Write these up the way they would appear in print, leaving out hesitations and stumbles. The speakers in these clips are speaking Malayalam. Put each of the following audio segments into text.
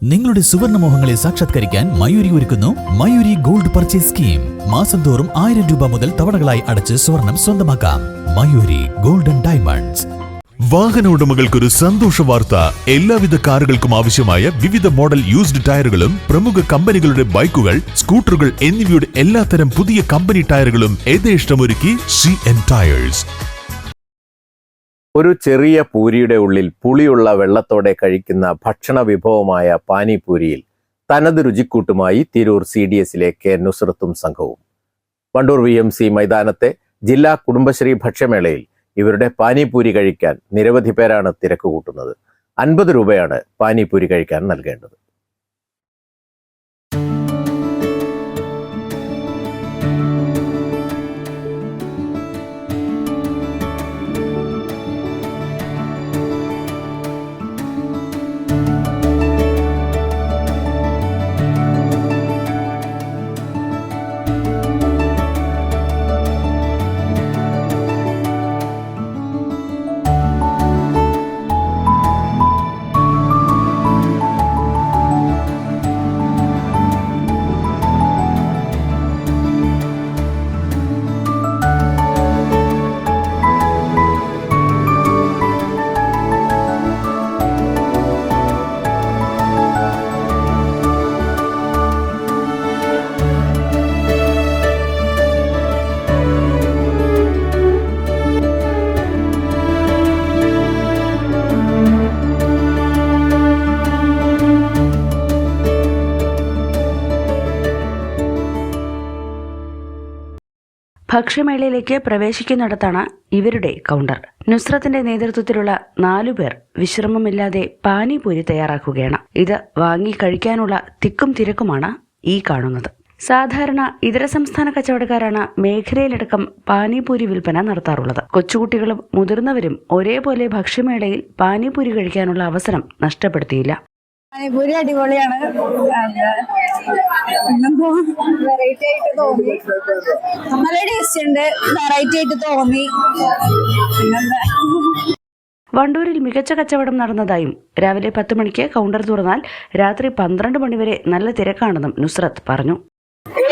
നിങ്ങളുടെ സുവർണമോഹങ്ങളെ സാക്ഷാത്കരിക്കാൻ മയൂരി ഒരുക്കുന്നു മയൂരി ഗോൾഡ് പർച്ചേസ് സ്കീം. മാസം തോറും 1000 രൂപ മുതൽ തവണകളായി അടച്ച് സ്വർണം സ്വന്തമാക്കാം. Mayuri golden diamonds. വാഹന ഉടമകൾക്കൊരു സന്തോഷ വാർത്ത. എല്ലാവിധ കാറുകൾക്കും ആവശ്യമായ വിവിധ മോഡൽ യൂസ്ഡ് ടയറുകളും പ്രമുഖ കമ്പനികളുടെ ബൈക്കുകൾ, സ്കൂട്ടറുകൾ എന്നിവയുടെ എല്ലാത്തരം പുതിയ കമ്പനി ടയറുകളും യഥേഷ്ടമൊരുക്കി CN ടയേഴ്സ്. ഒരു ചെറിയ പൂരിയുടെ ഉള്ളിൽ പുളിയുള്ള വെള്ളത്തോടെ കഴിക്കുന്ന ഭക്ഷണ വിഭവമായ പാനിപൂരിയിൽ തനത് രുചിക്കൂട്ടുമായി തിരൂർ CDSലെ കെ നുസ്രത്തും സംഘവും. വണ്ടൂർ VMC മൈതാനത്തെ ജില്ലാ കുടുംബശ്രീ ഭക്ഷ്യമേളയിൽ ഇവരുടെ പാനിപൂരി കഴിക്കാൻ നിരവധി പേരാണ് തിരക്ക് കൂട്ടുന്നത്. 50 രൂപയാണ് പാനിപൂരി കഴിക്കാൻ നൽകേണ്ടത്. ഭക്ഷ്യമേളയിലേക്ക് പ്രവേശിക്കുന്നിടത്താണ് ഇവരുടെ കൗണ്ടർ. നുസ്രത്തിന്റെ നേതൃത്വത്തിലുള്ള 4 പേർ വിശ്രമമില്ലാതെ പാനിപൂരി തയ്യാറാക്കുകയാണ്. ഇത് വാങ്ങി കഴിക്കാനുള്ള തിക്കും തിരക്കുമാണ് ഈ കാണുന്നത്. സാധാരണ ഇതര സംസ്ഥാന കച്ചവടക്കാരാണ് മേഖലയിലടക്കം പാനിപൂരി വിൽപ്പന നടത്താറുള്ളത്. കൊച്ചുകുട്ടികളും മുതിർന്നവരും ഒരേപോലെ ഭക്ഷ്യമേളയിൽ പാനിപൂരി കഴിക്കാനുള്ള അവസരം നഷ്ടപ്പെടുത്തിയില്ല. പാനിപൂരി അടിപൊളിയാണ്. വെറൈറ്റി ആയിട്ട് തോന്നി, നല്ല ടേസ്റ്റ് ഉണ്ട്, വെറൈറ്റി ആയിട്ട് തോന്നി. വണ്ടൂരിൽ മികച്ച കച്ചവടം നടന്നതായും രാവിലെ 10 മണിക്ക് കൗണ്ടർ തുറന്നാൽ രാത്രി 12 മണിവരെ നല്ല തിരക്കാണെന്നും നുസ്രത്ത് പറഞ്ഞു.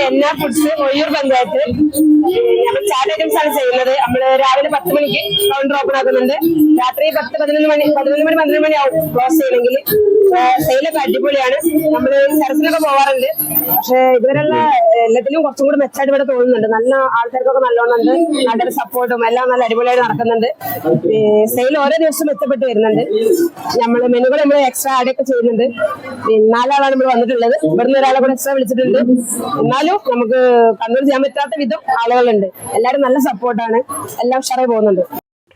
എന്നാ ഫുഡ്സ് ഒയ്യൂർ പഞ്ചായത്ത് നമ്മൾ ചാറ്റ് ഐറ്റംസ് ആണ് ചെയ്യുന്നത്. നമ്മള് രാവിലെ 10 മണിക്ക് കൗണ്ടർ ഓപ്പൺ ആക്കുന്നുണ്ട്. രാത്രി 11 മണി ആവും ക്ലോസ് ചെയ്യണമെങ്കിൽ. സെയിലൊക്കെ അടിപൊളിയാണ്. നമ്മള് സരസിലൊക്കെ പോവാറുണ്ട്, പക്ഷെ ഇതുവരെയുള്ള എല്ലാത്തിലും കുറച്ചും കൂടി മെച്ചമായിട്ട് ഇവിടെ തോന്നുന്നുണ്ട്. നല്ല ആൾക്കാർക്കൊക്കെ നല്ലോണം ഉണ്ട്, നല്ലൊരു സപ്പോർട്ടും എല്ലാം നല്ല അടിപൊളിയായിട്ട് നടക്കുന്നുണ്ട്. സെയിൽ ഓരോ ദിവസവും മെച്ചപ്പെട്ട് വരുന്നുണ്ട്. നമ്മള് മെനുകൾ നമ്മൾ എക്സ്ട്രാ ആഡ് ഒക്കെ ചെയ്യുന്നുണ്ട്. 4 ആളാണ് നമ്മൾ വന്നിട്ടുള്ളത്. ഇവിടുന്ന് ഒരാളെ കൂടെ എക്സ്ട്രാ വിളിച്ചിട്ടുണ്ട്. എന്നാലും നമുക്ക് കണ്ണൂർ ചെയ്യാൻ പറ്റാത്ത വിധം ആളുകളുണ്ട്. എല്ലാവരും നല്ല സപ്പോർട്ടാണ്, എല്ലാം ഉഷാറായി പോകുന്നുണ്ട്.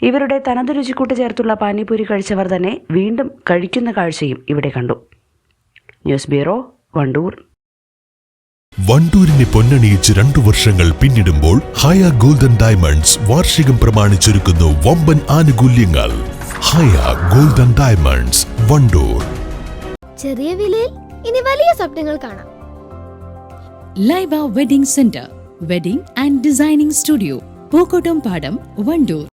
ഇവരുടെ തനത് രുചിക്കൂട്ട് ചേർത്തുള്ള പാനിപൂരി കഴിച്ചവർ തന്നെ വീണ്ടും കഴിക്കുന്ന കാഴ്ചയും ഇവിടെ കണ്ടു. News bureau, Wandoor. വണ്ടൂരിനെ പൊന്നണിയിച്ച് 2 വർഷങ്ങൾ പിന്നിടുമ്പോൾ ഹയ ഗോൾഡൻ ഡയമണ്ട്സ് വാർഷികം പ്രമാണിച്ചൊരുക്കുന്നു വമ്പൻ ആനുകൂല്യങ്ങൾ. ഹയ ഗോൾഡൻ ഡയമണ്ട്സ്, വണ്ടൂർ. ചെറിയ വിലയിൽ ഇനി വലിയ സ്വപ്നങ്ങൾ കാണാം. Laiba wedding centre, wedding and designing studio, Pookottam പാടം, വണ്ടൂർ.